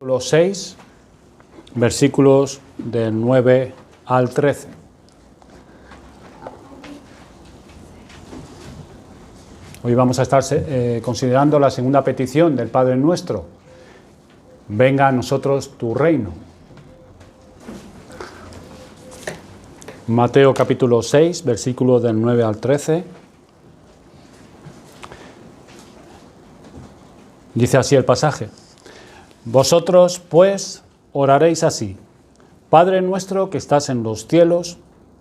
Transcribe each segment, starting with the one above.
Capítulo 6, versículos del 9 al 13. Hoy vamos a estar considerando la segunda petición del Padre Nuestro. Venga a nosotros tu reino. Mateo capítulo 6, versículos del 9 al 13. Dice así el pasaje. Vosotros, pues, oraréis así: Padre nuestro que estás en los cielos,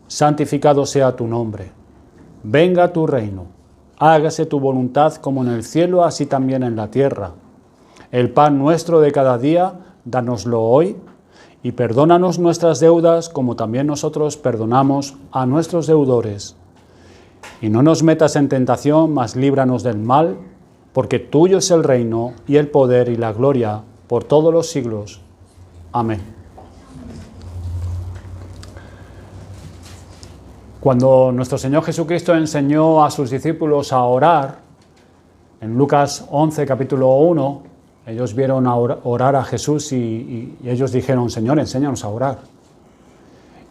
santificado sea tu nombre. Venga tu reino. Hágase tu voluntad como en el cielo, así también en la tierra. El pan nuestro de cada día, dánoslo hoy, y perdónanos nuestras deudas, como también nosotros perdonamos a nuestros deudores. Y no nos metas en tentación, mas líbranos del mal, porque tuyo es el reino, y el poder, y la gloria, por todos los siglos. Amén. Cuando nuestro Señor Jesucristo enseñó a sus discípulos a orar, en Lucas 11, capítulo 1, ellos vieron orar a Jesús y ellos dijeron: Señor, enséñanos a orar.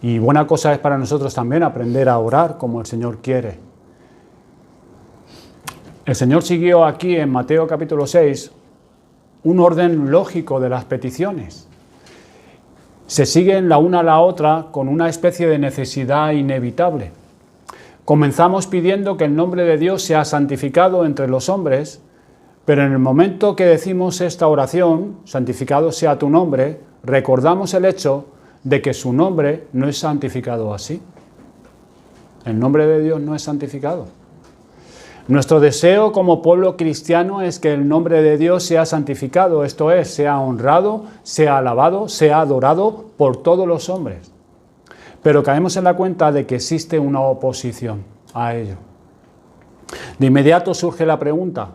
Y buena cosa es para nosotros también aprender a orar como el Señor quiere. El Señor siguió aquí en Mateo capítulo 6 un orden lógico de las peticiones. Se siguen la una a la otra con una especie de necesidad inevitable. Comenzamos pidiendo que el nombre de Dios sea santificado entre los hombres, pero en el momento que decimos esta oración, santificado sea tu nombre, recordamos el hecho de que su nombre no es santificado así. El nombre de Dios no es santificado. Nuestro deseo como pueblo cristiano es que el nombre de Dios sea santificado, esto es, sea honrado, sea alabado, sea adorado por todos los hombres. Pero caemos en la cuenta de que existe una oposición a ello. De inmediato surge la pregunta: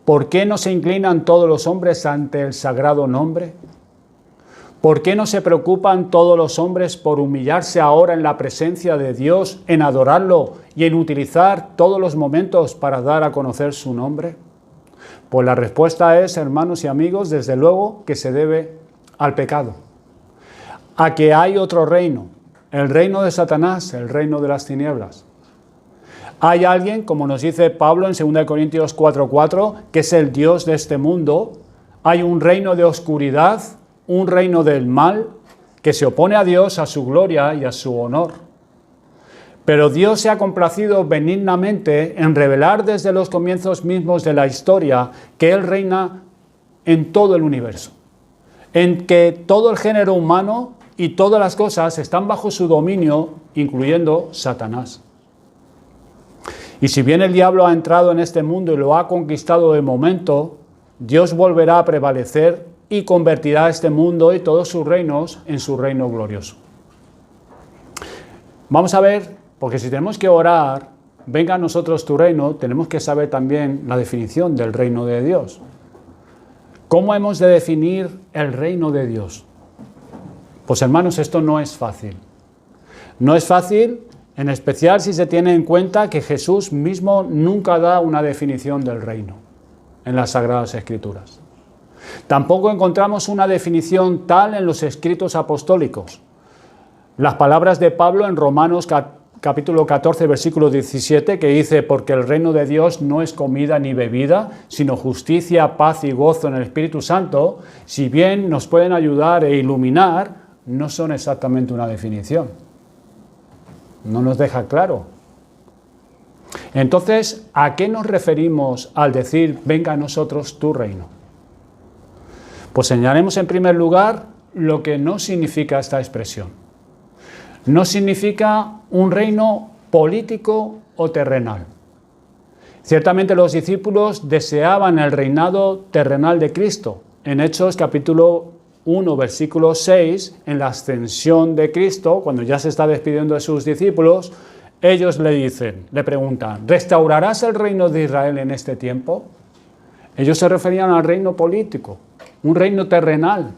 ¿por qué no se inclinan todos los hombres ante el sagrado nombre? ¿Por qué no se preocupan todos los hombres por humillarse ahora en la presencia de Dios, en adorarlo y en utilizar todos los momentos para dar a conocer su nombre? Pues la respuesta es, hermanos y amigos, desde luego que se debe al pecado, a que hay otro reino, el reino de Satanás, el reino de las tinieblas. Hay alguien, como nos dice Pablo en 2 Corintios 4:4, que es el Dios de este mundo. Hay un reino de oscuridad, un reino del mal, que se opone a Dios, a su gloria y a su honor. Pero Dios se ha complacido benignamente en revelar desde los comienzos mismos de la historia que Él reina en todo el universo, en que todo el género humano y todas las cosas están bajo su dominio, incluyendo Satanás. Y si bien el diablo ha entrado en este mundo y lo ha conquistado de momento, Dios volverá a prevalecer y convertirá este mundo y todos sus reinos en su reino glorioso. Vamos a ver, porque si tenemos que orar, venga a nosotros tu reino, tenemos que saber también la definición del reino de Dios. ¿Cómo hemos de definir el reino de Dios? Pues hermanos, esto no es fácil. No es fácil, en especial si se tiene en cuenta que Jesús mismo nunca da una definición del reino en las Sagradas Escrituras. Tampoco encontramos una definición tal en los escritos apostólicos. Las palabras de Pablo en Romanos capítulo 14, versículo 17, que dice: porque el reino de Dios no es comida ni bebida, sino justicia, paz y gozo en el Espíritu Santo, si bien nos pueden ayudar e iluminar, no son exactamente una definición. No nos deja claro. Entonces, ¿a qué nos referimos al decir venga a nosotros tu reino? Pues señalemos en primer lugar lo que no significa esta expresión. No significa un reino político o terrenal. Ciertamente los discípulos deseaban el reinado terrenal de Cristo. En Hechos capítulo 1, versículo 6, en la ascensión de Cristo, cuando ya se está despidiendo de sus discípulos, ellos le preguntan: ¿restaurarás el reino de Israel en este tiempo? Ellos se referían al reino político, un reino terrenal.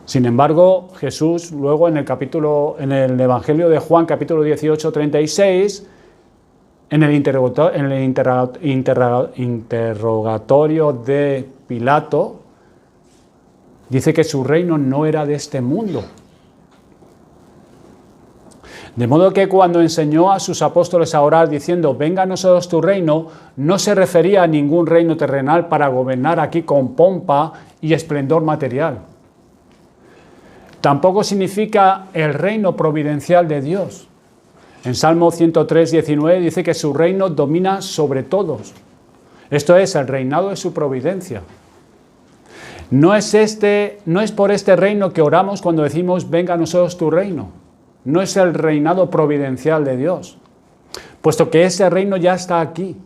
Sin embargo, Jesús luego en el Evangelio de Juan, capítulo 18, 36, En el interrogatorio de Pilato, dice que su reino no era de este mundo. De modo que cuando enseñó a sus apóstoles a orar diciendo, venga a nosotros tu reino, no se refería a ningún reino terrenal para gobernar aquí con pompa y esplendor material. Tampoco significa el reino providencial de Dios. En Salmo 103, 19 dice que su reino domina sobre todos. Esto es, el reinado de su providencia. No es por este reino que oramos cuando decimos, venga a nosotros tu reino. No es el reinado providencial de Dios, puesto que ese reino ya está aquí.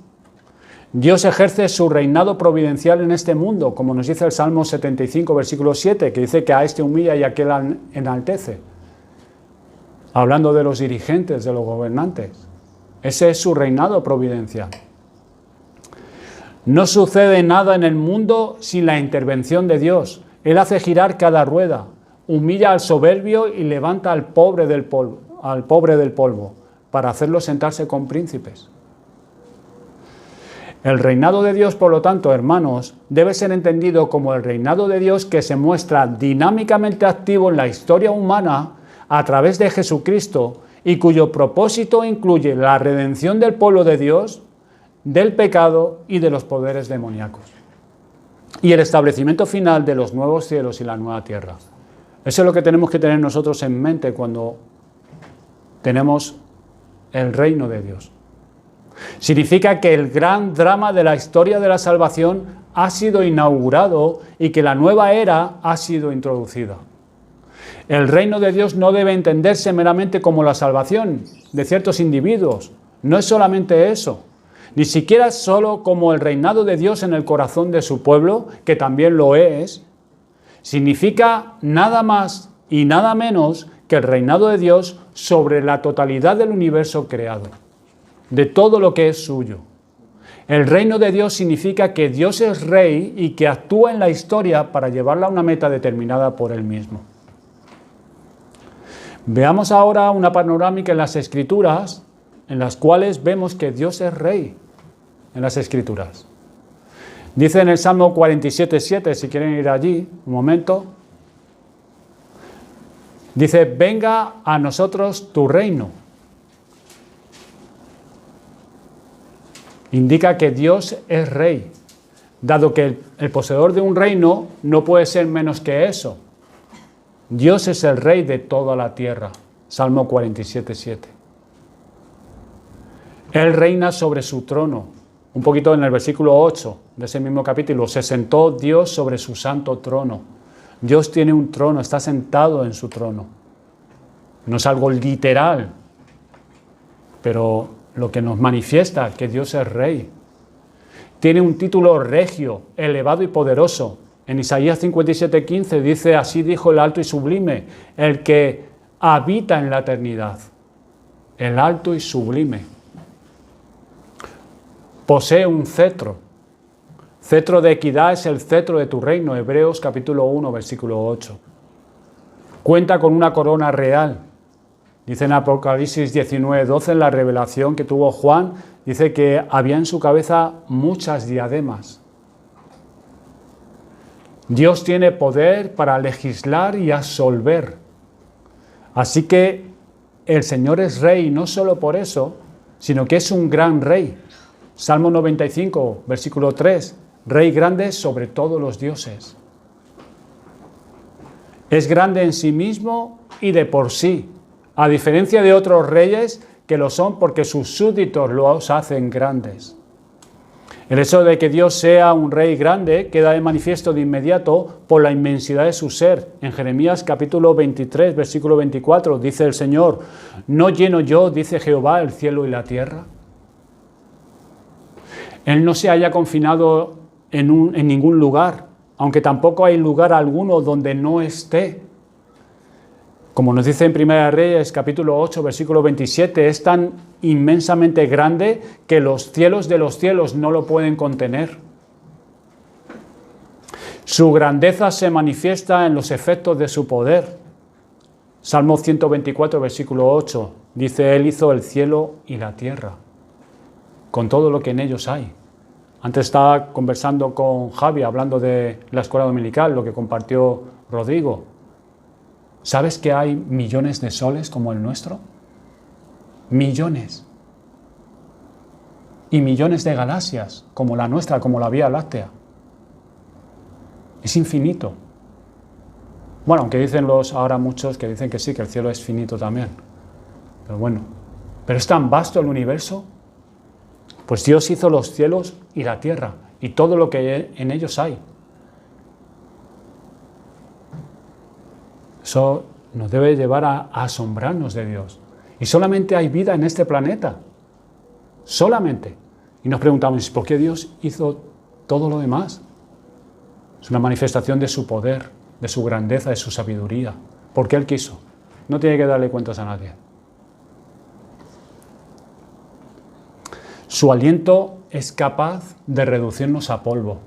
Dios ejerce su reinado providencial en este mundo, como nos dice el Salmo 75, versículo 7, que dice que a este humilla y a aquel enaltece. Hablando de los dirigentes, de los gobernantes. Ese es su reinado providencial. No sucede nada en el mundo sin la intervención de Dios. Él hace girar cada rueda, humilla al soberbio y levanta al pobre del polvo, para hacerlo sentarse con príncipes. El reinado de Dios, por lo tanto, hermanos, debe ser entendido como el reinado de Dios que se muestra dinámicamente activo en la historia humana a través de Jesucristo y cuyo propósito incluye la redención del pueblo de Dios, del pecado y de los poderes demoníacos, y el establecimiento final de los nuevos cielos y la nueva tierra. Eso es lo que tenemos que tener nosotros en mente cuando tenemos el reino de Dios. Significa que el gran drama de la historia de la salvación ha sido inaugurado y que la nueva era ha sido introducida. El reino de Dios no debe entenderse meramente como la salvación de ciertos individuos. No es solamente eso. Ni siquiera solo como el reinado de Dios en el corazón de su pueblo, que también lo es. Significa nada más y nada menos que el reinado de Dios sobre la totalidad del universo creado, de todo lo que es suyo. El reino de Dios significa que Dios es rey y que actúa en la historia para llevarla a una meta determinada por Él mismo. Veamos ahora una panorámica en las Escrituras, en las cuales vemos que Dios es rey en las Escrituras. Dice en el Salmo 47:7, si quieren ir allí, un momento. Dice, venga a nosotros tu reino. Indica que Dios es rey, dado que el poseedor de un reino no puede ser menos que eso. Dios es el rey de toda la tierra. Salmo 47:7. Él reina sobre su trono. Un poquito en el versículo 8 de ese mismo capítulo, se sentó Dios sobre su santo trono. Dios tiene un trono, está sentado en su trono. No es algo literal, pero lo que nos manifiesta que Dios es rey. Tiene un título regio, elevado y poderoso. En Isaías 57:15 dice, así dijo el alto y sublime, el que habita en la eternidad. El alto y sublime. Posee un cetro. Cetro de equidad es el cetro de tu reino. Hebreos capítulo 1, versículo 8. Cuenta con una corona real. Dice en Apocalipsis 19:12, en la revelación que tuvo Juan, dice que había en su cabeza muchas diademas. Dios tiene poder para legislar y absolver. Así que el Señor es rey, no solo por eso, sino que es un gran rey. Salmo 95, versículo 3, rey grande sobre todos los dioses. Es grande en sí mismo y de por sí, a diferencia de otros reyes que lo son porque sus súbditos los hacen grandes. El hecho de que Dios sea un rey grande queda de manifiesto de inmediato por la inmensidad de su ser. En Jeremías capítulo 23, versículo 24, dice el Señor, ¿no lleno yo, dice Jehová, el cielo y la tierra? Él no se haya confinado en ningún lugar, aunque tampoco hay lugar alguno donde no esté. Como nos dice en Primera Reyes, capítulo 8, versículo 27, es tan inmensamente grande que los cielos de los cielos no lo pueden contener. Su grandeza se manifiesta en los efectos de su poder. Salmo 124, versículo 8, dice, Él hizo el cielo y la tierra. con todo lo que en ellos hay. Antes estaba conversando con Javi, hablando de la escuela dominical, lo que compartió Rodrigo. ¿Sabes que hay millones de soles como el nuestro? Millones. Y millones de galaxias como la nuestra, como la Vía Láctea. Es infinito. Bueno, aunque dicen ahora muchos que dicen que sí, que el cielo es finito también. Pero bueno, ¿pero es tan vasto el universo? Pues Dios hizo los cielos y la tierra y todo lo que en ellos hay. Eso nos debe llevar a asombrarnos de Dios. Y solamente hay vida en este planeta. Solamente. Y nos preguntamos, ¿por qué Dios hizo todo lo demás? Es una manifestación de su poder, de su grandeza, de su sabiduría. Porque Él quiso. No tiene que darle cuentas a nadie. Su aliento es capaz de reducirnos a polvo.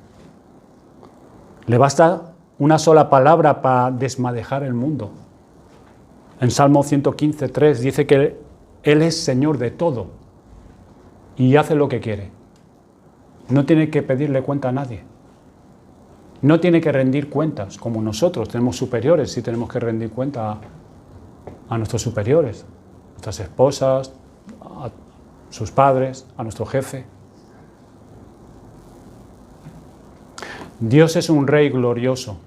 Le basta una sola palabra para desmadejar el mundo. En Salmo 115:3 dice que Él es Señor de todo y hace lo que quiere. No tiene que pedirle cuenta a nadie. No tiene que rendir cuentas, como nosotros tenemos superiores y tenemos que rendir cuenta a nuestros superiores, a nuestras esposas, a sus padres, a nuestro jefe. Dios es un Rey glorioso.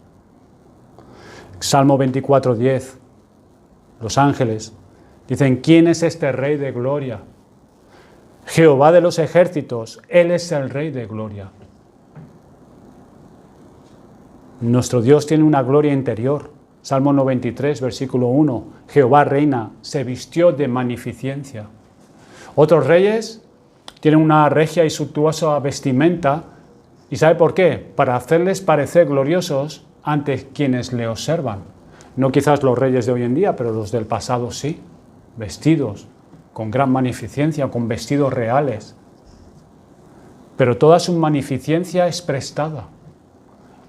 Salmo 24:10. Los ángeles dicen, ¿quién es este Rey de gloria? Jehová de los ejércitos, Él es el Rey de gloria. Nuestro Dios tiene una gloria interior. Salmo 93, versículo 1. Jehová reina, se vistió de magnificencia. Otros reyes tienen una regia y suntuosa vestimenta. ¿Y sabe por qué? Para hacerles parecer gloriosos ante quienes le observan. No quizás los reyes de hoy en día, pero los del pasado sí. Vestidos con gran magnificencia, con vestidos reales. Pero toda su magnificencia es prestada.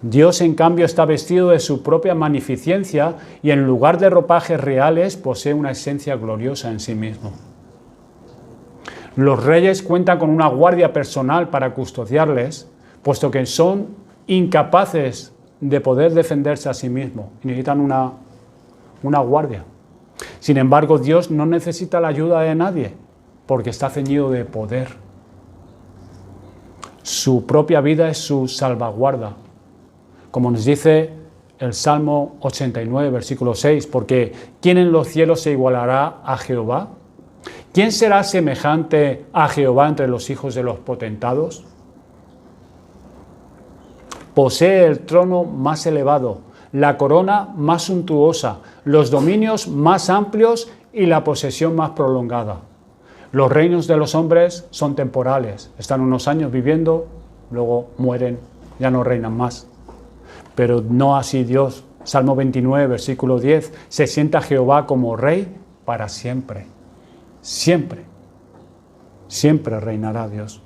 Dios, en cambio, está vestido de su propia magnificencia y en lugar de ropajes reales posee una esencia gloriosa en sí mismo. Los reyes cuentan con una guardia personal para custodiarles, puesto que son incapaces de poder defenderse a sí mismos y necesitan una guardia. Sin embargo, Dios no necesita la ayuda de nadie, porque está ceñido de poder. Su propia vida es su salvaguarda. Como nos dice el Salmo 89, versículo 6, porque ¿quién en los cielos se igualará a Jehová? ¿Quién será semejante a Jehová entre los hijos de los potentados? Posee el trono más elevado, la corona más suntuosa, los dominios más amplios y la posesión más prolongada. Los reinos de los hombres son temporales, están unos años viviendo, luego mueren, ya no reinan más. Pero no así Dios. Salmo 29, versículo 10, se sienta Jehová como rey para siempre. Siempre. Siempre reinará Dios.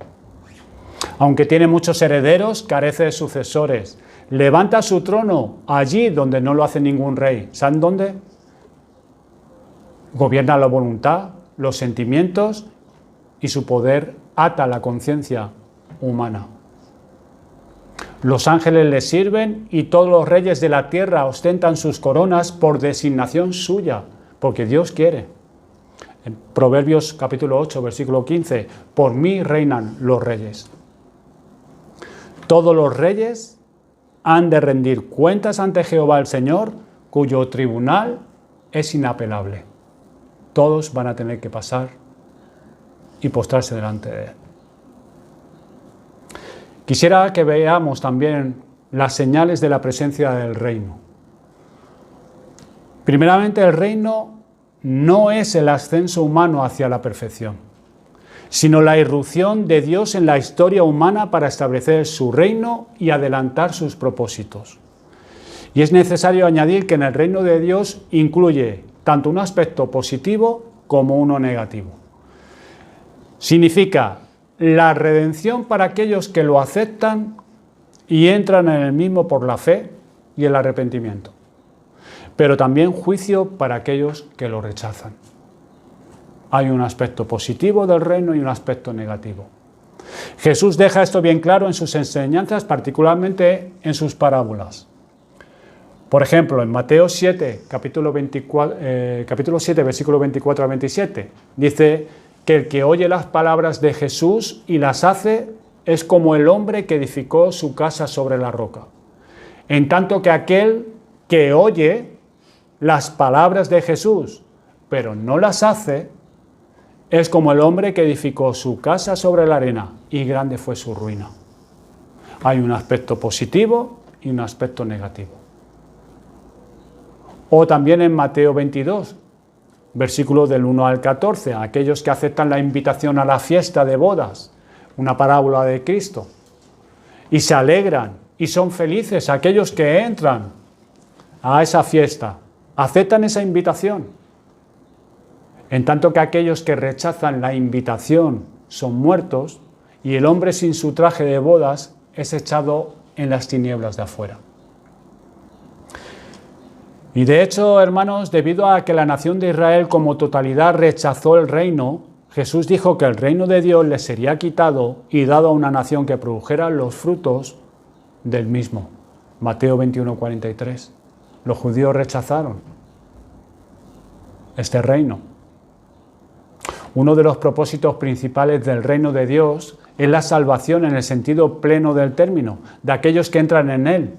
Aunque tiene muchos herederos, carece de sucesores. Levanta su trono allí donde no lo hace ningún rey. ¿Saben dónde? Gobierna la voluntad, los sentimientos y su poder ata la conciencia humana. Los ángeles le sirven y todos los reyes de la tierra ostentan sus coronas por designación suya, porque Dios quiere. En Proverbios capítulo 8, versículo 15, por mí reinan los reyes. Todos los reyes han de rendir cuentas ante Jehová el Señor, cuyo tribunal es inapelable. Todos van a tener que pasar y postrarse delante de Él. Quisiera que veamos también las señales de la presencia del reino. Primeramente, el reino no es el ascenso humano hacia la perfección, sino la irrupción de Dios en la historia humana para establecer su reino y adelantar sus propósitos. Y es necesario añadir que en el reino de Dios incluye tanto un aspecto positivo como uno negativo. Significa la redención para aquellos que lo aceptan y entran en el mismo por la fe y el arrepentimiento, pero también juicio para aquellos que lo rechazan. Hay un aspecto positivo del reino y un aspecto negativo. Jesús deja esto bien claro en sus enseñanzas, particularmente en sus parábolas. Por ejemplo, en Mateo 7, capítulo 7, versículo 24 a 27, dice que el que oye las palabras de Jesús y las hace es como el hombre que edificó su casa sobre la roca. En tanto que aquel que oye las palabras de Jesús, pero no las hace, es como el hombre que edificó su casa sobre la arena, y grande fue su ruina. Hay un aspecto positivo y un aspecto negativo. O también en Mateo 22, versículos del 1 al 14, aquellos que aceptan la invitación a la fiesta de bodas, una parábola de Cristo, y se alegran y son felices aquellos que entran a esa fiesta, aceptan esa invitación. En tanto que aquellos que rechazan la invitación son muertos, y el hombre sin su traje de bodas es echado en las tinieblas de afuera. Y de hecho, hermanos, debido a que la nación de Israel como totalidad rechazó el reino, Jesús dijo que el reino de Dios le sería quitado y dado a una nación que produjera los frutos del mismo. Mateo 21:43. Los judíos rechazaron este reino. Uno de los propósitos principales del reino de Dios es la salvación en el sentido pleno del término, de aquellos que entran en él.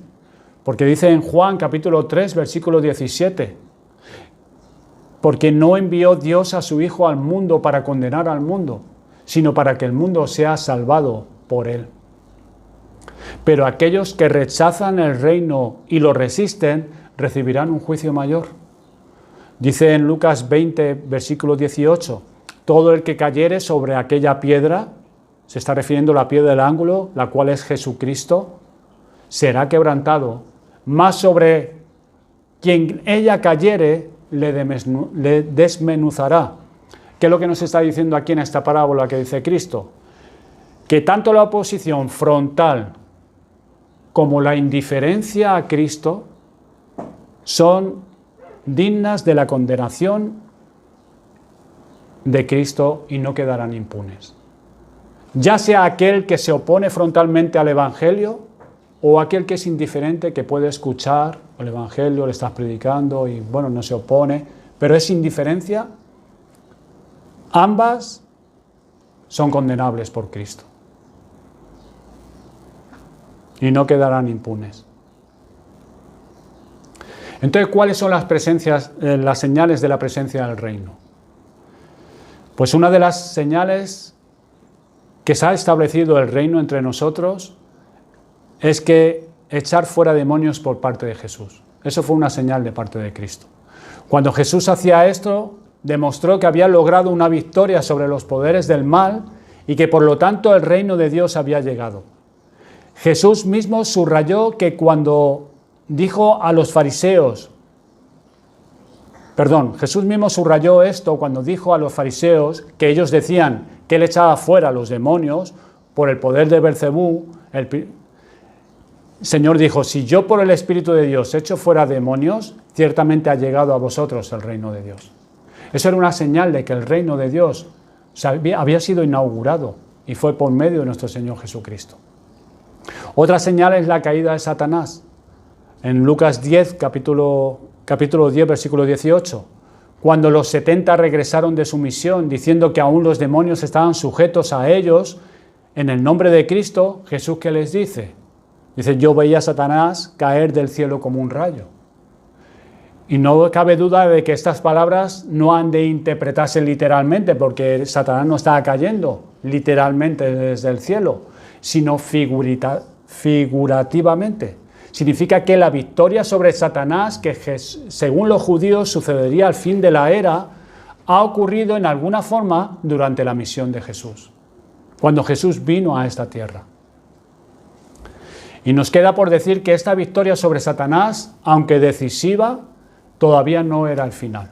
Porque dice en Juan capítulo 3, versículo 17, porque no envió Dios a su Hijo al mundo para condenar al mundo, sino para que el mundo sea salvado por él. Pero aquellos que rechazan el reino y lo resisten, recibirán un juicio mayor. Dice en Lucas 20, versículo 18, todo el que cayere sobre aquella piedra, se está refiriendo a la piedra del ángulo, la cual es Jesucristo, será quebrantado, mas sobre quien ella cayere le desmenuzará. ¿Qué es lo que nos está diciendo aquí en esta parábola que dice Cristo? Que tanto la oposición frontal como la indiferencia a Cristo son dignas de la condenación de Cristo y no quedarán impunes. Ya sea aquel que se opone frontalmente al Evangelio o aquel que es indiferente, que puede escuchar el Evangelio, le estás predicando y bueno, no se opone, pero es indiferencia, ambas son condenables por Cristo y no quedarán impunes. Entonces, ¿cuáles son las señales de la presencia del reino? Pues una de las señales que se ha establecido el reino entre nosotros es que echar fuera demonios por parte de Jesús. Eso fue una señal de parte de Cristo. Cuando Jesús hacía esto, demostró que había logrado una victoria sobre los poderes del mal y que por lo tanto el reino de Dios había llegado. Jesús mismo subrayó que cuando dijo a los fariseos, Jesús mismo subrayó esto cuando dijo a los fariseos que ellos decían que él echaba fuera a los demonios por el poder de Belcebú. El Señor dijo, si yo por el Espíritu de Dios echo fuera demonios, ciertamente ha llegado a vosotros el reino de Dios. Eso era una señal de que el reino de Dios había sido inaugurado y fue por medio de nuestro Señor Jesucristo. Otra señal es la caída de Satanás. En Lucas 10, capítulo 10, versículo 18, cuando los 70 regresaron de su misión diciendo que aún los demonios estaban sujetos a ellos, en el nombre de Cristo, Jesús, ¿qué les dice? Dice, yo veía a Satanás caer del cielo como un rayo. Y no cabe duda de que estas palabras no han de interpretarse literalmente, porque Satanás no estaba cayendo literalmente desde el cielo, sino figurativamente. Significa que la victoria sobre Satanás, que según los judíos sucedería al fin de la era, ha ocurrido en alguna forma durante la misión de Jesús, cuando Jesús vino a esta tierra. Y nos queda por decir que esta victoria sobre Satanás, aunque decisiva, todavía no era el final,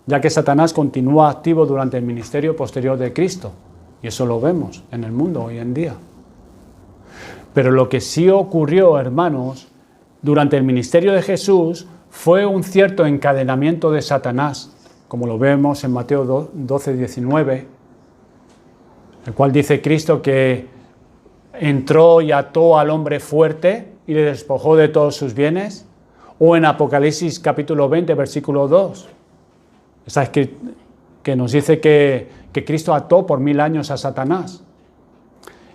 ya que Satanás continúa activo durante el ministerio posterior de Cristo, y eso lo vemos en el mundo hoy en día. Pero lo que sí ocurrió, hermanos, durante el ministerio de Jesús fue un cierto encadenamiento de Satanás, como lo vemos en Mateo 12, 19, el cual dice Cristo que entró y ató al hombre fuerte y le despojó de todos sus bienes? O en Apocalipsis capítulo 20, versículo 2, que nos dice que Cristo ató por 1000 años a Satanás.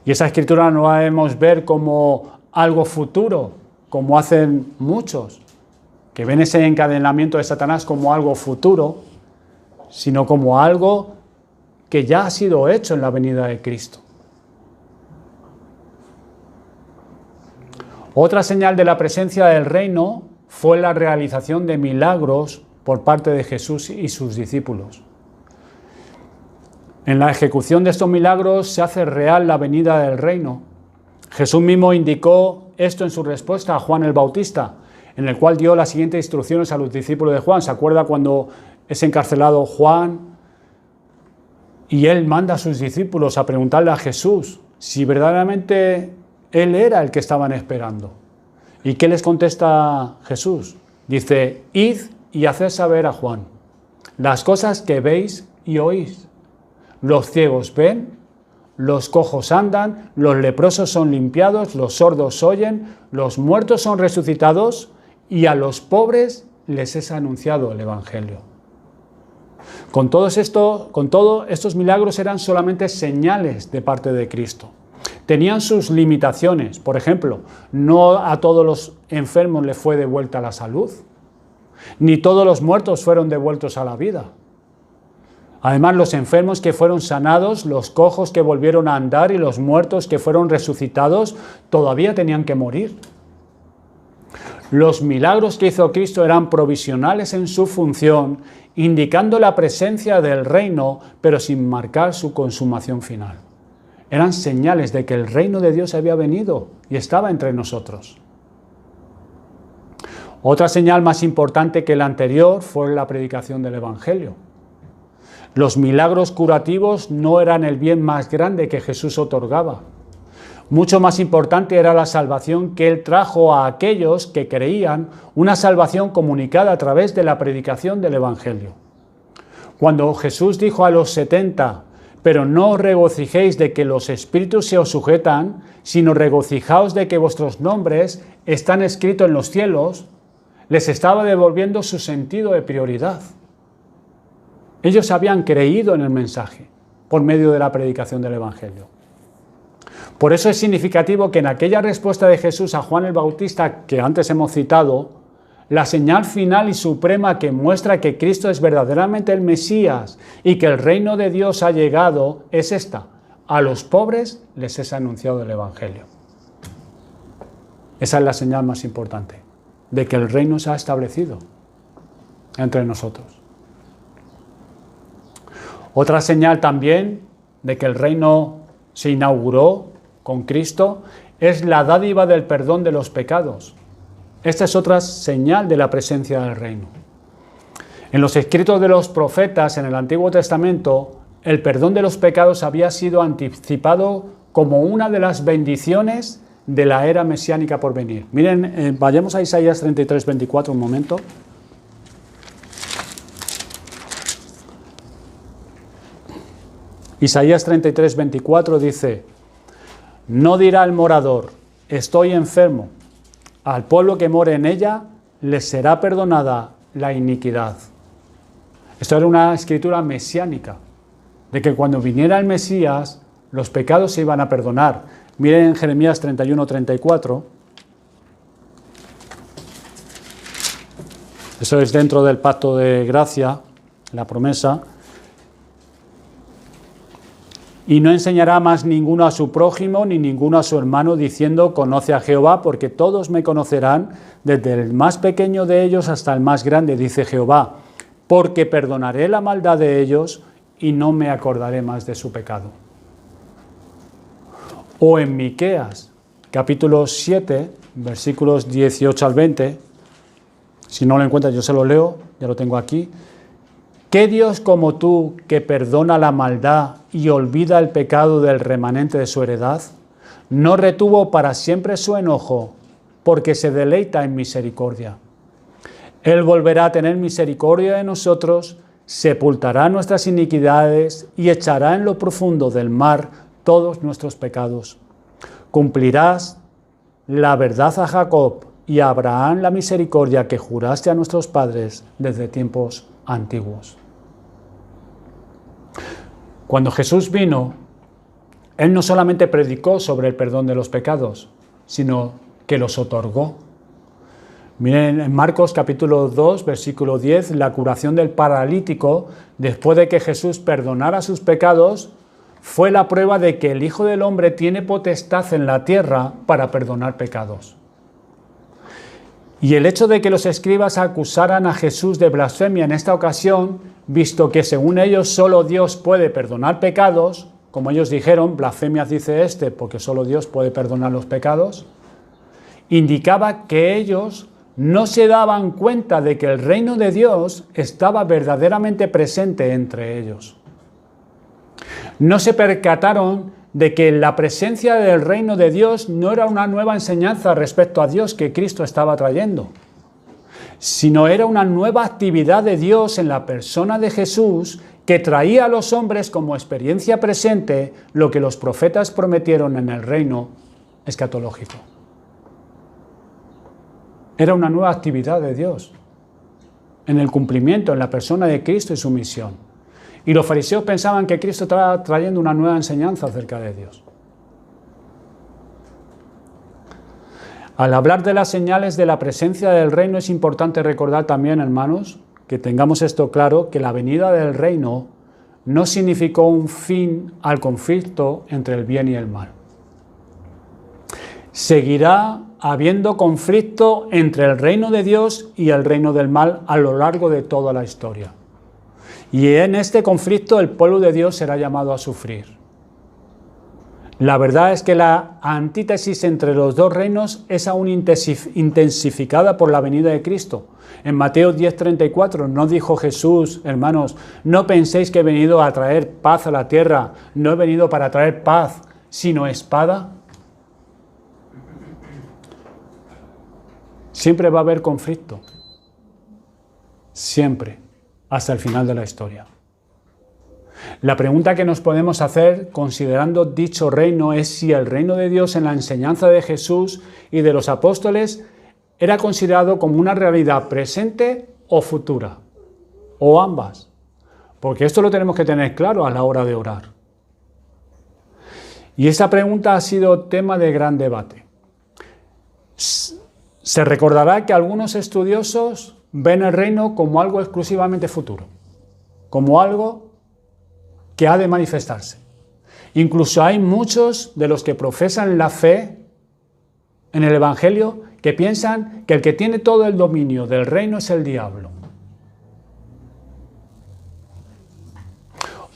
Y esa escritura no la debemos ver como algo futuro, como hacen muchos, que ven ese encadenamiento de Satanás como algo futuro, sino como algo que ya ha sido hecho en la venida de Cristo. Otra señal de la presencia del reino fue la realización de milagros por parte de Jesús y sus discípulos. En la ejecución de estos milagros se hace real la venida del reino. Jesús mismo indicó esto en su respuesta a Juan el Bautista, en el cual dio las siguientes instrucciones a los discípulos de Juan. ¿Se acuerda cuando es encarcelado Juan y él manda a sus discípulos a preguntarle a Jesús si verdaderamente él era el que estaban esperando? ¿Y qué les contesta Jesús? Dice: id y haced saber a Juan las cosas que veis y oís. Los ciegos ven, los cojos andan, los leprosos son limpiados, los sordos oyen, los muertos son resucitados y a los pobres les es anunciado el Evangelio. Con todo estos milagros eran solamente señales de parte de Cristo. Tenían sus limitaciones. Por ejemplo, no a todos los enfermos les fue devuelta la salud, ni todos los muertos fueron devueltos a la vida. Además, los enfermos que fueron sanados, los cojos que volvieron a andar y los muertos que fueron resucitados, todavía tenían que morir. Los milagros que hizo Cristo eran provisionales en su función, indicando la presencia del reino, pero sin marcar su consumación final. Eran señales de que el reino de Dios había venido y estaba entre nosotros. Otra señal más importante que la anterior fue la predicación del Evangelio. Los milagros curativos no eran el bien más grande que Jesús otorgaba. Mucho más importante era la salvación que Él trajo a aquellos que creían, una salvación comunicada a través de la predicación del Evangelio. Cuando Jesús dijo a los 70, pero no os regocijéis de que los espíritus se os sujetan, sino regocijaos de que vuestros nombres están escritos en los cielos, les estaba devolviendo su sentido de prioridad. Ellos habían creído en el mensaje por medio de la predicación del Evangelio. Por eso es significativo que en aquella respuesta de Jesús a Juan el Bautista que antes hemos citado, la señal final y suprema que muestra que Cristo es verdaderamente el Mesías y que el reino de Dios ha llegado es esta: a los pobres les es anunciado el Evangelio. Esa es la señal más importante, de que el reino se ha establecido entre nosotros. Otra señal también de que el reino se inauguró con Cristo es la dádiva del perdón de los pecados. Esta es otra señal de la presencia del reino. En los escritos de los profetas en el Antiguo Testamento, el perdón de los pecados había sido anticipado como una de las bendiciones de la era mesiánica por venir. Miren, vayamos a Isaías 33, 24 un momento. Isaías 33, 24 dice: no dirá el morador, estoy enfermo. Al pueblo que more en ella les será perdonada la iniquidad. Esto era una escritura mesiánica, de que cuando viniera el Mesías, los pecados se iban a perdonar. Miren Jeremías 31, 34. Eso es dentro del pacto de gracia, la promesa. Y no enseñará más ninguno a su prójimo, ni ninguno a su hermano, diciendo: conoce a Jehová, porque todos me conocerán, desde el más pequeño de ellos hasta el más grande, dice Jehová, porque perdonaré la maldad de ellos y no me acordaré más de su pecado. O en Miqueas, capítulo 7, versículos 18 al 20, si no lo encuentras yo se lo leo, ya lo tengo aquí. ¿Qué Dios como tú, que perdona la maldad y olvida el pecado del remanente de su heredad, no retuvo para siempre su enojo, porque se deleita en misericordia? Él volverá a tener misericordia de nosotros, sepultará nuestras iniquidades y echará en lo profundo del mar todos nuestros pecados. cumplirás la verdad a Jacob y a Abraham la misericordia que juraste a nuestros padres desde tiempos antiguos. Cuando Jesús vino, Él no solamente predicó sobre el perdón de los pecados, sino que los otorgó. Miren en Marcos capítulo 2, versículo 10, la curación del paralítico, después de que Jesús perdonara sus pecados, fue la prueba de que el Hijo del Hombre tiene potestad en la tierra para perdonar pecados. Y el hecho de que los escribas acusaran a Jesús de blasfemia en esta ocasión, visto que según ellos solo Dios puede perdonar pecados, como ellos dijeron, blasfemias dice este, porque solo Dios puede perdonar los pecados, indicaba que ellos no se daban cuenta de que el reino de Dios estaba verdaderamente presente entre ellos. No se percataron de que la presencia del reino de Dios no era una nueva enseñanza respecto a Dios que Cristo estaba trayendo, sino era una nueva actividad de Dios en la persona de Jesús que traía a los hombres como experiencia presente lo que los profetas prometieron en el reino escatológico. Era una nueva actividad de Dios en el cumplimiento, en la persona de Cristo y su misión. Y los fariseos pensaban que Cristo estaba trayendo una nueva enseñanza acerca de Dios. Al hablar de las señales de la presencia del reino es importante recordar también, hermanos, que tengamos esto claro, que la venida del reino no significó un fin al conflicto entre el bien y el mal. Seguirá habiendo conflicto entre el reino de Dios y el reino del mal a lo largo de toda la historia. Y en este conflicto el pueblo de Dios será llamado a sufrir. La verdad es que la antítesis entre los dos reinos es aún intensificada por la venida de Cristo. En Mateo 10:34 no dijo Jesús, hermanos, no penséis que he venido a traer paz a la tierra, no he venido para traer paz, sino espada. Siempre va a haber conflicto. Siempre. Hasta el final de la historia. La pregunta que nos podemos hacer, considerando dicho reino, es si el reino de Dios en la enseñanza de Jesús y de los apóstoles era considerado como una realidad presente o futura, o ambas, porque esto lo tenemos que tener claro a la hora de orar. Y esta pregunta ha sido tema de gran debate. Se recordará que algunos estudiosos ven el reino como algo exclusivamente futuro, como algo que ha de manifestarse. Incluso hay muchos de los que profesan la fe en el Evangelio que piensan que el que tiene todo el dominio del reino es el diablo.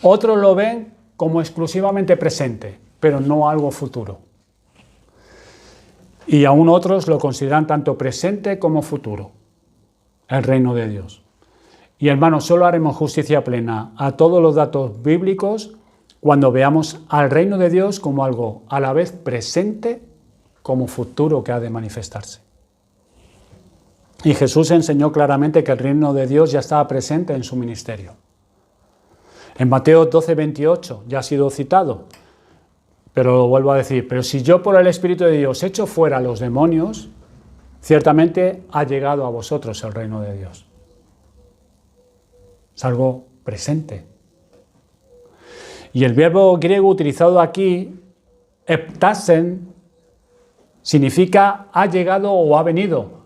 Otros lo ven como exclusivamente presente, pero no algo futuro. Y aún otros lo consideran tanto presente como futuro. El reino de Dios. Y hermanos, solo haremos justicia plena a todos los datos bíblicos cuando veamos al reino de Dios como algo a la vez presente como futuro que ha de manifestarse. Y Jesús enseñó claramente que el reino de Dios ya estaba presente en su ministerio. En Mateo 12:28 ya ha sido citado, pero lo vuelvo a decir, pero si yo por el Espíritu de Dios echo fuera a los demonios, ciertamente ha llegado a vosotros el reino de Dios. Es algo presente. Y el verbo griego utilizado aquí, eptasen, significa ha llegado o ha venido.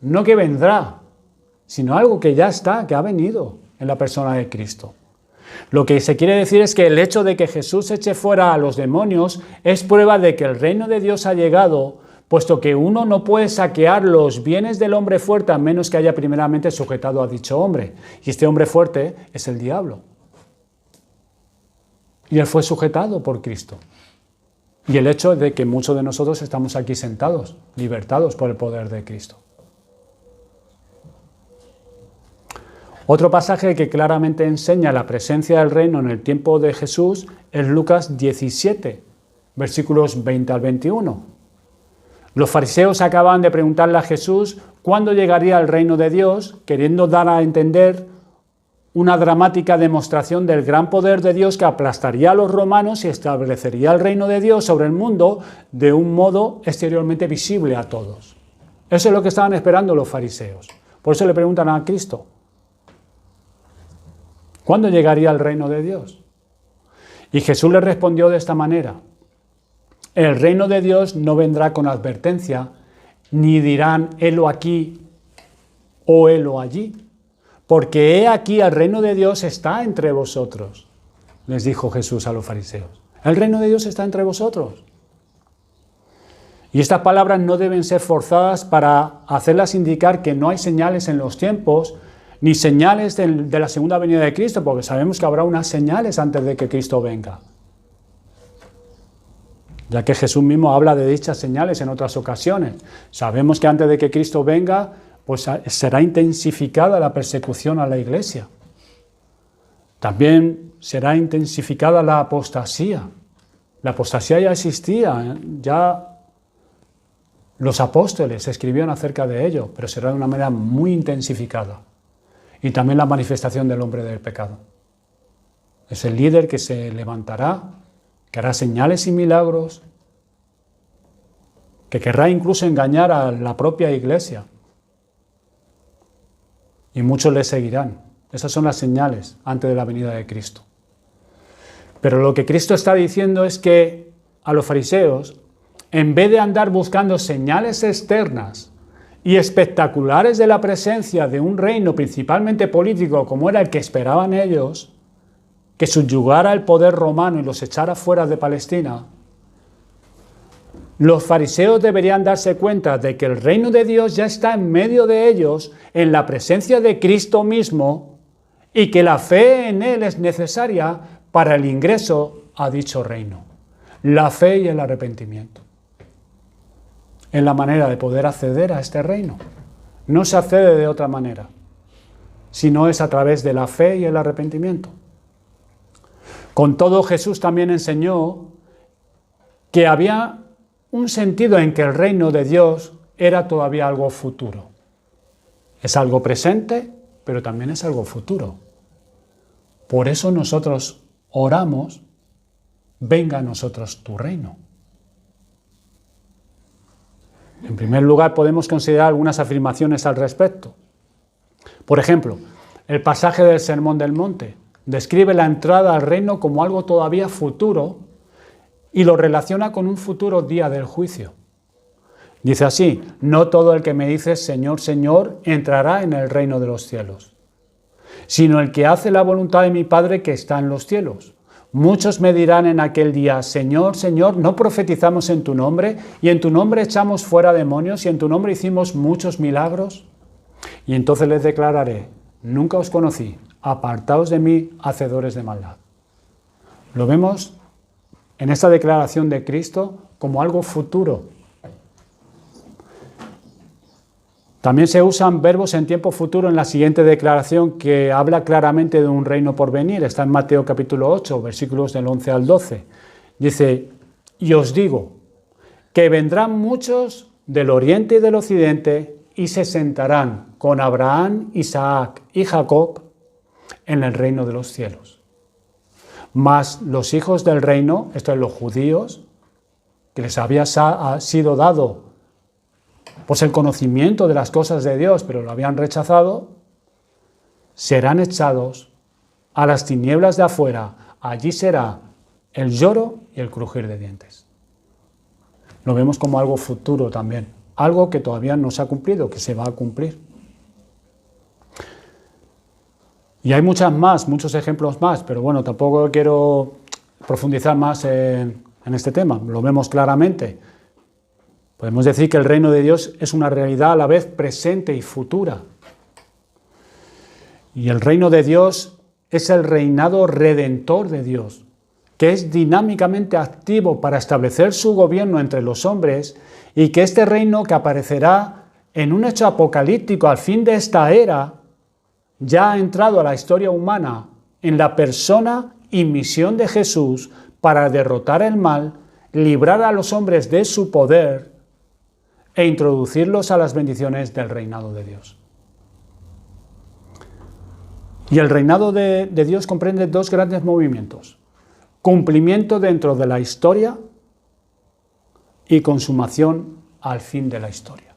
No que vendrá, sino algo que ya está, que ha venido en la persona de Cristo. Lo que se quiere decir es que el hecho de que Jesús eche fuera a los demonios es prueba de que el reino de Dios ha llegado, puesto que uno no puede saquear los bienes del hombre fuerte a menos que haya primeramente sujetado a dicho hombre. Y este hombre fuerte es el diablo. Y él fue sujetado por Cristo. Y el hecho de que muchos de nosotros estamos aquí sentados, libertados por el poder de Cristo. Otro pasaje que claramente enseña la presencia del reino en el tiempo de Jesús es Lucas 17, versículos 20 al 21. Los fariseos acaban de preguntarle a Jesús cuándo llegaría el reino de Dios, queriendo dar a entender una dramática demostración del gran poder de Dios que aplastaría a los romanos y establecería el reino de Dios sobre el mundo de un modo exteriormente visible a todos. Eso es lo que estaban esperando los fariseos. Por eso le preguntan a Cristo, ¿cuándo llegaría el reino de Dios? Y Jesús les respondió de esta manera, el reino de Dios no vendrá con advertencia, ni dirán, helo aquí o helo allí, porque he aquí el reino de Dios está entre vosotros, les dijo Jesús a los fariseos. El reino de Dios está entre vosotros. Y estas palabras no deben ser forzadas para hacerlas indicar que no hay señales en los tiempos, ni señales de la segunda venida de Cristo, porque sabemos que habrá unas señales antes de que Cristo venga. Ya que Jesús mismo habla de dichas señales en otras ocasiones. Sabemos que antes de que Cristo venga, pues será intensificada la persecución a la iglesia. También será intensificada la apostasía. La apostasía ya existía, ya los apóstoles escribieron acerca de ello, pero será de una manera muy intensificada. Y también la manifestación del hombre del pecado. Es el líder que se levantará, que hará señales y milagros, que querrá incluso engañar a la propia iglesia. Y muchos le seguirán. Esas son las señales antes de la venida de Cristo. Pero lo que Cristo está diciendo es que a los fariseos, en vez de andar buscando señales externas y espectaculares de la presencia de un reino principalmente político como era el que esperaban ellos, que subyugara el poder romano y los echara fuera de Palestina, los fariseos deberían darse cuenta de que el reino de Dios ya está en medio de ellos, en la presencia de Cristo mismo, y que la fe en Él es necesaria para el ingreso a dicho reino. La fe y el arrepentimiento. Es la manera de poder acceder a este reino. No se accede de otra manera, sino es a través de la fe y el arrepentimiento. Con todo, Jesús también enseñó que había un sentido en que el reino de Dios era todavía algo futuro. Es algo presente, pero también es algo futuro. Por eso nosotros oramos, venga a nosotros tu reino. En primer lugar, podemos considerar algunas afirmaciones al respecto. Por ejemplo, el pasaje del Sermón del Monte describe la entrada al reino como algo todavía futuro y lo relaciona con un futuro día del juicio. Dice así, no todo el que me dice Señor, Señor, entrará en el reino de los cielos, sino el que hace la voluntad de mi Padre que está en los cielos. Muchos me dirán en aquel día, Señor, Señor, ¿no profetizamos en tu nombre? Y en tu nombre echamos fuera demonios y en tu nombre hicimos muchos milagros. Y entonces les declararé, nunca os conocí, apartaos de mí, hacedores de maldad. Lo vemos en esta declaración de Cristo como algo futuro. También se usan verbos en tiempo futuro en la siguiente declaración que habla claramente de un reino por venir. Está en Mateo capítulo 8, versículos del 11 al 12. Dice, y os digo que vendrán muchos del oriente y del occidente y se sentarán con Abraham, Isaac y Jacob en el reino de los cielos. Mas los hijos del reino, esto es los judíos, que les había sido dado pues el conocimiento de las cosas de Dios, pero lo habían rechazado, serán echados a las tinieblas de afuera. Allí será el lloro y el crujir de dientes. Lo vemos como algo futuro también, algo que todavía no se ha cumplido, que se va a cumplir. Y hay muchos ejemplos más, pero bueno, tampoco quiero profundizar más en este tema. Lo vemos claramente. Podemos decir que el reino de Dios es una realidad a la vez presente y futura. Y el reino de Dios es el reinado redentor de Dios, que es dinámicamente activo para establecer su gobierno entre los hombres y que este reino que aparecerá en un hecho apocalíptico al fin de esta era, ya ha entrado a la historia humana en la persona y misión de Jesús para derrotar el mal, librar a los hombres de su poder e introducirlos a las bendiciones del reinado de Dios. Y el reinado de Dios comprende dos grandes movimientos: cumplimiento dentro de la historia y consumación al fin de la historia.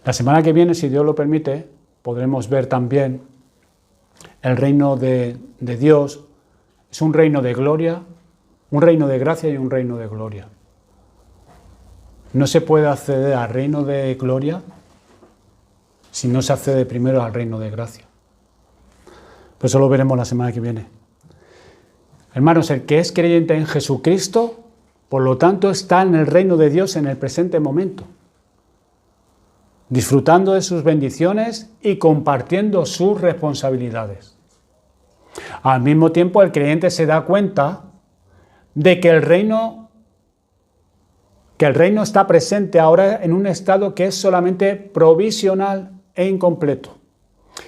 La semana que viene, si Dios lo permite, podremos ver también el reino de Dios. Es un reino de gloria, un reino de gracia y un reino de gloria. No se puede acceder al reino de gloria si no se accede primero al reino de gracia. Pues eso lo veremos la semana que viene. Hermanos, el que es creyente en Jesucristo, por lo tanto, está en el reino de Dios en el presente momento, disfrutando de sus bendiciones y compartiendo sus responsabilidades. Al mismo tiempo, el creyente se da cuenta de que el reino está presente ahora en un estado que es solamente provisional e incompleto,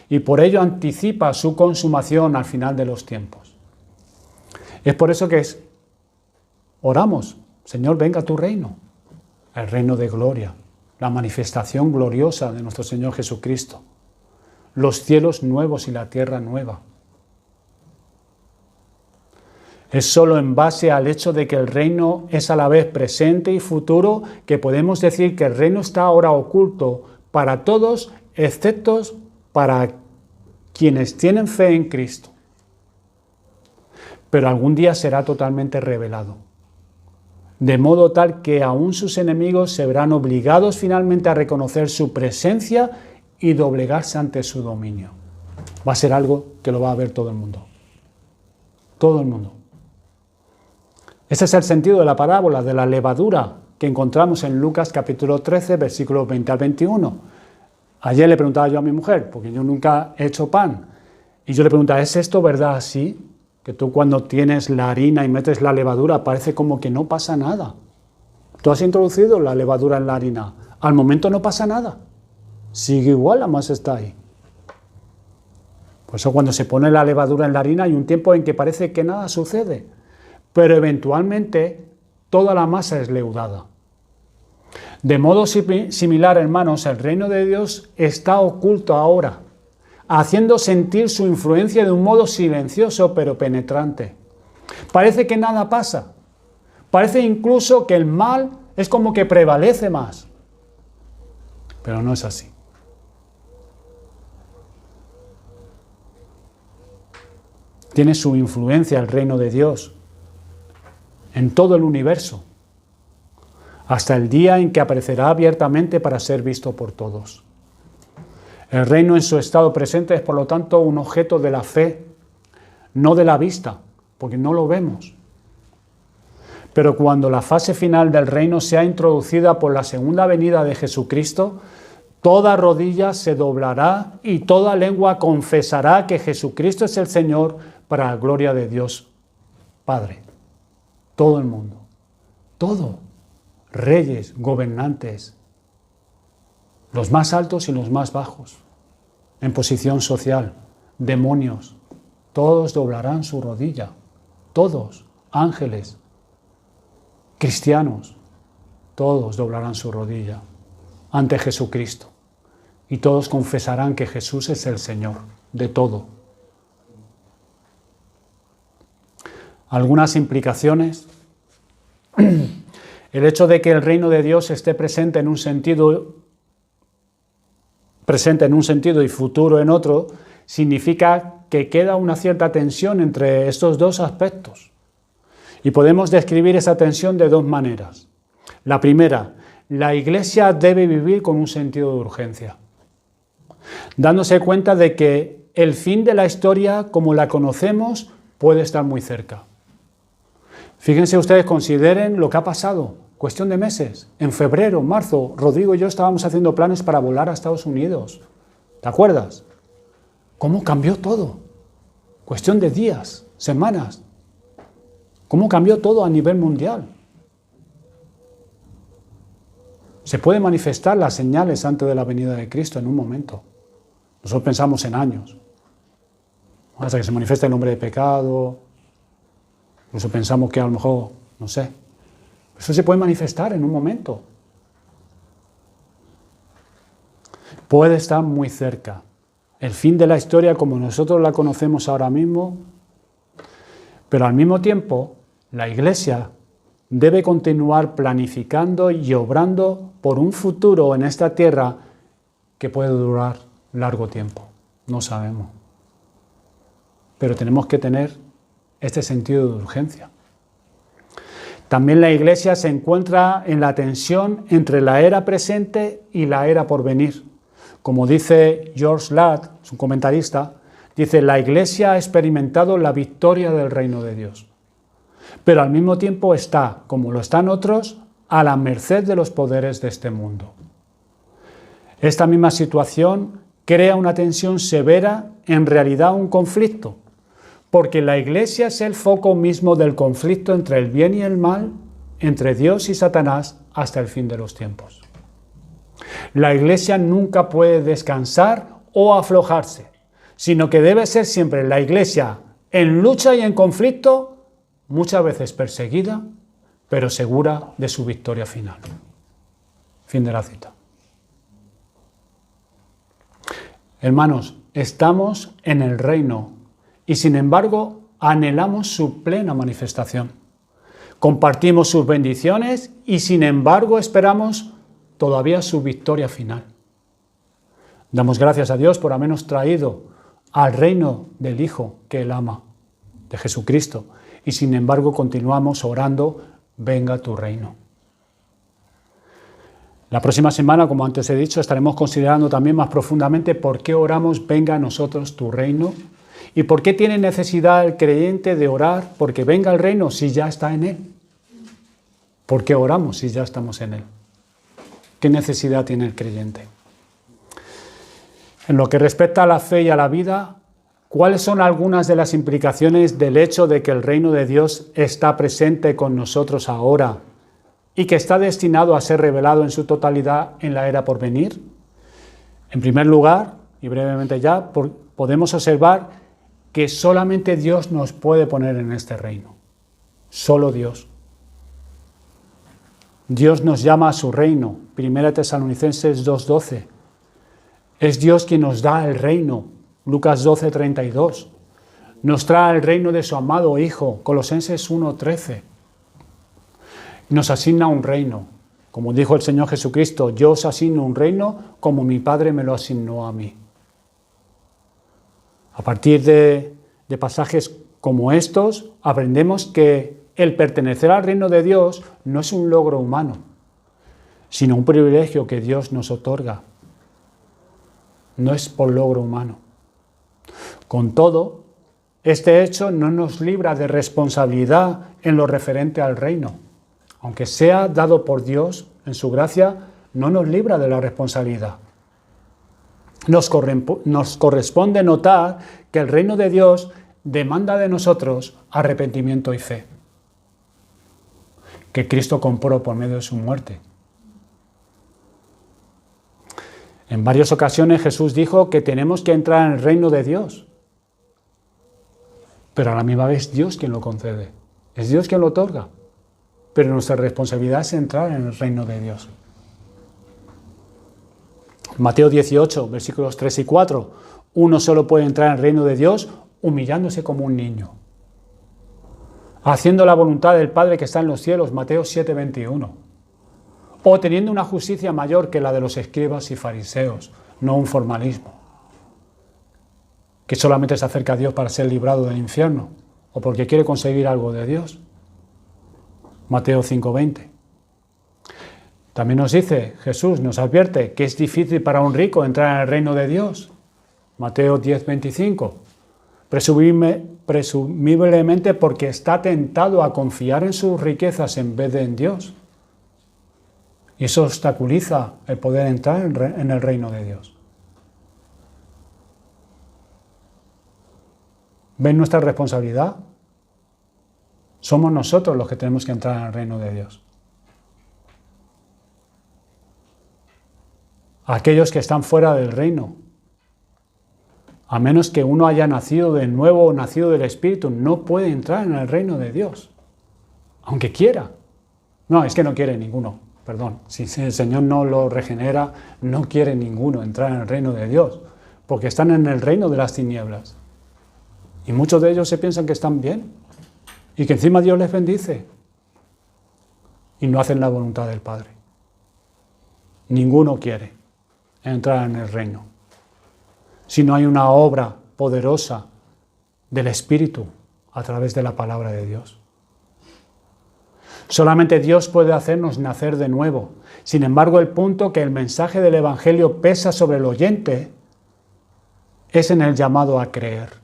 y por ello anticipa su consumación al final de los tiempos. Es por eso que oramos: Señor, venga tu reino, el reino de gloria, la manifestación gloriosa de nuestro Señor Jesucristo, los cielos nuevos y la tierra nueva. Es solo en base al hecho de que el reino es a la vez presente y futuro que podemos decir que el reino está ahora oculto para todos, excepto para quienes tienen fe en Cristo. Pero algún día será totalmente revelado, de modo tal que aún sus enemigos se verán obligados finalmente a reconocer su presencia y doblegarse ante su dominio. Va a ser algo que lo va a ver todo el mundo. Todo el mundo. Ese es el sentido de la parábola de la levadura que encontramos en Lucas capítulo 13, versículos 20 al 21. Ayer le preguntaba yo a mi mujer, porque yo nunca he hecho pan, y yo le preguntaba: ¿es esto verdad así? Que tú cuando tienes la harina y metes la levadura parece como que no pasa nada. Tú has introducido la levadura en la harina, al momento no pasa nada, sigue igual, la masa está ahí. Por eso cuando se pone la levadura en la harina hay un tiempo en que parece que nada sucede, pero eventualmente toda la masa es leudada. De modo similar, hermanos, el reino de Dios está oculto ahora, haciendo sentir su influencia de un modo silencioso pero penetrante. Parece que nada pasa. Parece incluso que el mal es como que prevalece más. Pero no es así. Tiene su influencia el reino de Dios en todo el universo, hasta el día en que aparecerá abiertamente para ser visto por todos. El reino en su estado presente es, por lo tanto, un objeto de la fe, no de la vista, porque no lo vemos. Pero cuando la fase final del reino sea introducida por la segunda venida de Jesucristo, toda rodilla se doblará y toda lengua confesará que Jesucristo es el Señor, para la gloria de Dios Padre. Todo el mundo, todo, reyes, gobernantes, los más altos y los más bajos, en posición social, demonios, todos doblarán su rodilla, todos, ángeles, cristianos, todos doblarán su rodilla ante Jesucristo y todos confesarán que Jesús es el Señor de todo. Algunas implicaciones. El hecho de que el reino de Dios esté presente en un sentido y futuro en otro, significa que queda una cierta tensión entre estos dos aspectos. Y podemos describir esa tensión de dos maneras. La primera, la Iglesia debe vivir con un sentido de urgencia, dándose cuenta de que el fin de la historia, como la conocemos, puede estar muy cerca. Fíjense ustedes, consideren lo que ha pasado, cuestión de meses. En febrero, marzo, Rodrigo y yo estábamos haciendo planes para volar a Estados Unidos. ¿Te acuerdas? ¿Cómo cambió todo? Cuestión de días, semanas. ¿Cómo cambió todo a nivel mundial? Se pueden manifestar las señales antes de la venida de Cristo en un momento. Nosotros pensamos en años. Hasta que se manifiesta el hombre de pecado. Incluso pensamos que a lo mejor, no sé. Eso se puede manifestar en un momento. puede estar muy cerca. El fin de la historia como nosotros la conocemos ahora mismo, pero al mismo tiempo la Iglesia debe continuar planificando y obrando por un futuro en esta tierra que puede durar largo tiempo. No sabemos. Pero tenemos que tener este sentido de urgencia. También la Iglesia se encuentra en la tensión entre la era presente y la era por venir. Como dice George Ladd, un comentarista, dice: la Iglesia ha experimentado la victoria del reino de Dios, pero al mismo tiempo está, como lo están otros, a la merced de los poderes de este mundo. Esta misma situación crea una tensión severa, en realidad un conflicto, porque la Iglesia es el foco mismo del conflicto entre el bien y el mal, entre Dios y Satanás, hasta el fin de los tiempos. La Iglesia nunca puede descansar o aflojarse, sino que debe ser siempre la Iglesia en lucha y en conflicto, muchas veces perseguida, pero segura de su victoria final. Fin de la cita. Hermanos, estamos en el reino y sin embargo anhelamos su plena manifestación. Compartimos sus bendiciones y sin embargo esperamos todavía su victoria final. Damos gracias a Dios por habernos traído al reino del Hijo que Él ama, de Jesucristo, y sin embargo continuamos orando: venga tu reino. La próxima semana, como antes he dicho, estaremos considerando también más profundamente por qué oramos: venga a nosotros tu reino, y por qué tiene necesidad el creyente de orar porque venga el reino si ya está en Él. ¿Por qué oramos si ya estamos en Él? ¿Qué necesidad tiene el creyente? En lo que respecta a la fe y a la vida, ¿cuáles son algunas de las implicaciones del hecho de que el reino de Dios está presente con nosotros ahora y que está destinado a ser revelado en su totalidad en la era por venir? En primer lugar, y brevemente ya, podemos observar que solamente Dios nos puede poner en este reino. Solo Dios. Dios nos llama a su reino. 1 Tesalonicenses 2:12. Es Dios quien nos da el reino. Lucas 12:32. Nos trae el reino de su amado Hijo. Colosenses 1:13. Nos asigna un reino. Como dijo el Señor Jesucristo: yo os asigno un reino como mi Padre me lo asignó a mí. A partir de pasajes como estos, aprendemos que el pertenecer al reino de Dios no es un logro humano, sino un privilegio que Dios nos otorga. No es por logro humano. Con todo, este hecho no nos libra de responsabilidad en lo referente al reino. Aunque sea dado por Dios en su gracia, no nos libra de la responsabilidad. Nos corresponde notar que el reino de Dios demanda de nosotros arrepentimiento y fe, que Cristo compró por medio de su muerte. En varias ocasiones Jesús dijo que tenemos que entrar en el reino de Dios, pero a la misma vez Dios quien lo concede, es Dios quien lo otorga, pero nuestra responsabilidad es entrar en el reino de Dios. Mateo 18, versículos 3 y 4, uno solo puede entrar en el reino de Dios humillándose como un niño, haciendo la voluntad del Padre que está en los cielos, Mateo 7, 21, o teniendo una justicia mayor que la de los escribas y fariseos, no un formalismo, que solamente se acerca a Dios para ser librado del infierno, o porque quiere conseguir algo de Dios, Mateo 5, 20. También nos dice, Jesús nos advierte que es difícil para un rico entrar en el reino de Dios, Mateo 10, 25, presumiblemente porque está tentado a confiar en sus riquezas en vez de en Dios. Y eso obstaculiza el poder entrar en el reino de Dios. ¿Ven nuestra responsabilidad? Somos nosotros los que tenemos que entrar en el reino de Dios. Aquellos que están fuera del reino, a menos que uno haya nacido de nuevo o nacido del Espíritu, no puede entrar en el reino de Dios, aunque quiera. No, es que no quiere ninguno. perdón, si el Señor no lo regenera, no quiere ninguno entrar en el reino de Dios, porque están en el reino de las tinieblas. Y muchos de ellos se piensan que están bien y que encima Dios les bendice y no hacen la voluntad del Padre. Ninguno quiere entrar en el reino si no hay una obra poderosa del Espíritu a través de la palabra de Dios. Solamente Dios puede hacernos nacer de nuevo. Sin embargo, el punto que el mensaje del Evangelio pesa sobre el oyente es en el llamado a creer.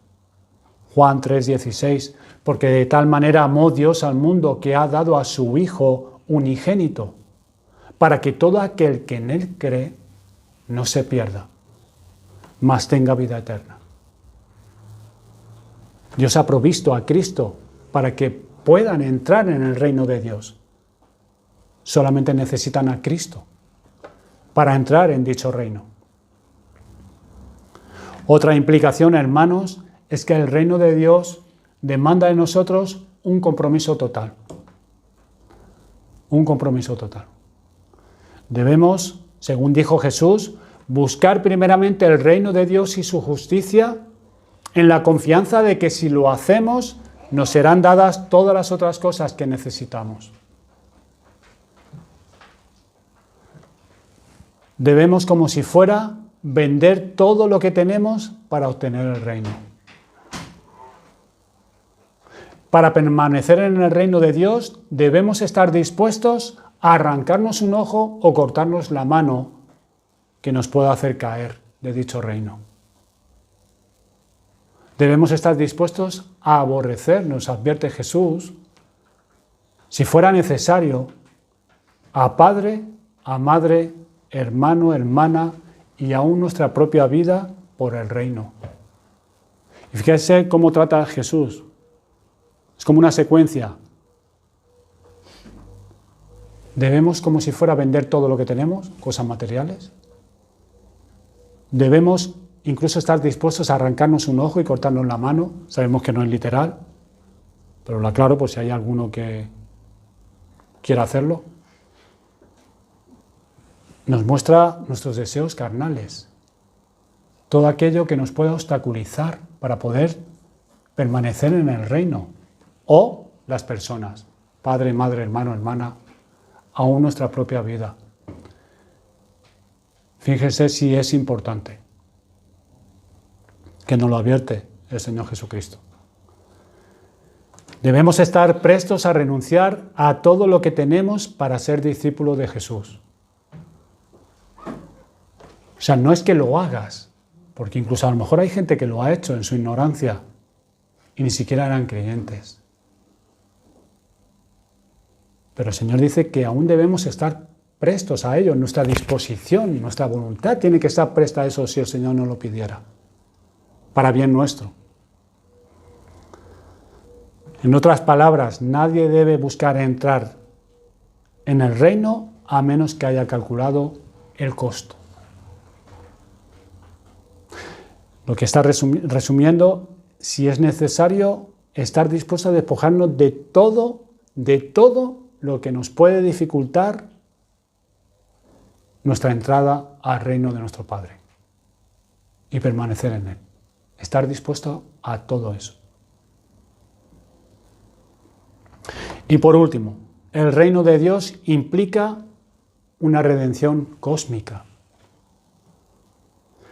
Juan 3:16, porque de tal manera amó Dios al mundo que ha dado a su Hijo unigénito, para que todo aquel que en Él cree no se pierda, mas tenga vida eterna. Dios ha provisto a Cristo para que puedan entrar en el reino de Dios. Solamente necesitan a Cristo para entrar en dicho reino. Otra implicación, hermanos, es que el reino de Dios demanda de nosotros un compromiso total. Un compromiso total. Debemos, según dijo Jesús, buscar primeramente el reino de Dios y su justicia, en la confianza de que si lo hacemos, nos serán dadas todas las otras cosas que necesitamos. Debemos, como si fuera, vender todo lo que tenemos para obtener el reino. Para permanecer en el reino de Dios, debemos estar dispuestos a arrancarnos un ojo o cortarnos la mano que nos pueda hacer caer de dicho reino. Debemos estar dispuestos a aborrecer, nos advierte Jesús, si fuera necesario, a padre, a madre, hermano, hermana y aún nuestra propia vida por el reino. Y fíjense cómo trata Jesús. Es como una secuencia. Debemos, como si fuera, vender todo lo que tenemos, cosas materiales. Debemos incluso estar dispuestos a arrancarnos un ojo y cortarnos la mano. Sabemos que no es literal, pero lo aclaro por si hay alguno que quiera hacerlo. Nos muestra nuestros deseos carnales, todo aquello que nos pueda obstaculizar para poder permanecer en el reino, o las personas, padre, madre, hermano, hermana, aún nuestra propia vida. Fíjense si es importante, que nos lo advierte el Señor Jesucristo. Debemos estar prestos a renunciar a todo lo que tenemos para ser discípulos de Jesús. O sea, no es que lo hagas, porque incluso a lo mejor hay gente que lo ha hecho en su ignorancia y ni siquiera eran creyentes. Pero el Señor dice que aún debemos estar prestos a ello, nuestra disposición, nuestra voluntad tiene que estar presta a eso si el Señor nos lo pidiera, para bien nuestro. En otras palabras, nadie debe buscar entrar en el reino a menos que haya calculado el costo. Lo que está resumiendo, si es necesario, estar dispuesto a despojarnos de todo lo que nos puede dificultar nuestra entrada al reino de nuestro Padre y permanecer en él. Estar dispuesto a todo eso. Y por último, el reino de Dios implica una redención cósmica.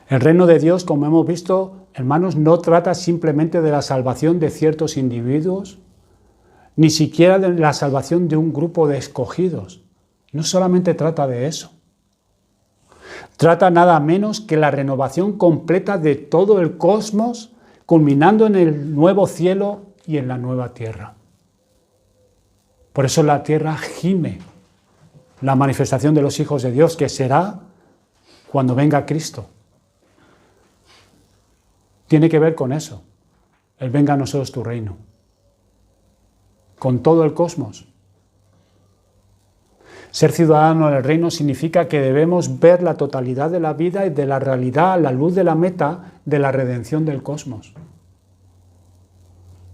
El reino de Dios, como hemos visto, hermanos, no trata simplemente de la salvación de ciertos individuos, ni siquiera de la salvación de un grupo de escogidos. No solamente trata de eso. Trata nada menos que la renovación completa de todo el cosmos, culminando en el nuevo cielo y en la nueva tierra. Por eso la tierra gime la manifestación de los hijos de Dios, que será cuando venga Cristo. Tiene que ver con eso. El venga a nosotros tu reino. Con todo el cosmos. Ser ciudadano del reino significa que debemos ver la totalidad de la vida y de la realidad a la luz de la meta de la redención del cosmos.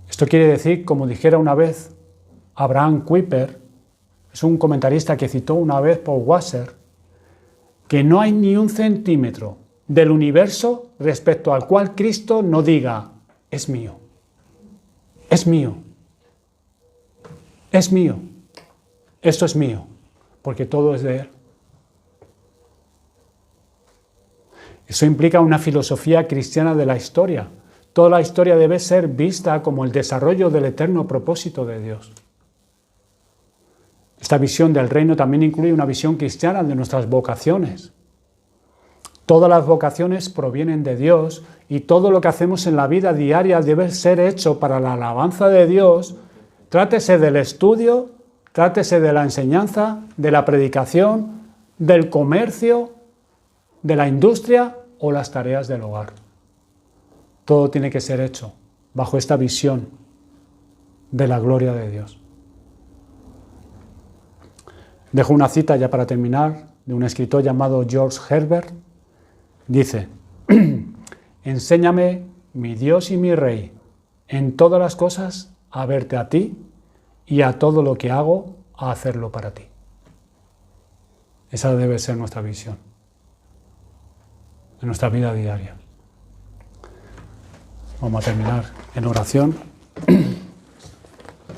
Esto quiere decir, como dijera una vez Abraham Kuyper, es un comentarista que citó una vez Paul Washer, que no hay ni un centímetro del universo respecto al cual Cristo no diga, es mío, es mío, es mío, esto es mío, porque todo es de Él. Eso implica una filosofía cristiana de la historia. Toda la historia debe ser vista como el desarrollo del eterno propósito de Dios. Esta visión del reino también incluye una visión cristiana de nuestras vocaciones. Todas las vocaciones provienen de Dios y todo lo que hacemos en la vida diaria debe ser hecho para la alabanza de Dios, trátese del estudio, trátese de la enseñanza, de la predicación, del comercio, de la industria o las tareas del hogar. Todo tiene que ser hecho bajo esta visión de la gloria de Dios. Dejo una cita ya para terminar de un escritor llamado George Herbert. Dice, enséñame, mi Dios y mi Rey, en todas las cosas a verte a ti y a todo lo que hago a hacerlo para ti. Esa debe ser nuestra visión en nuestra vida diaria. Vamos a terminar en oración.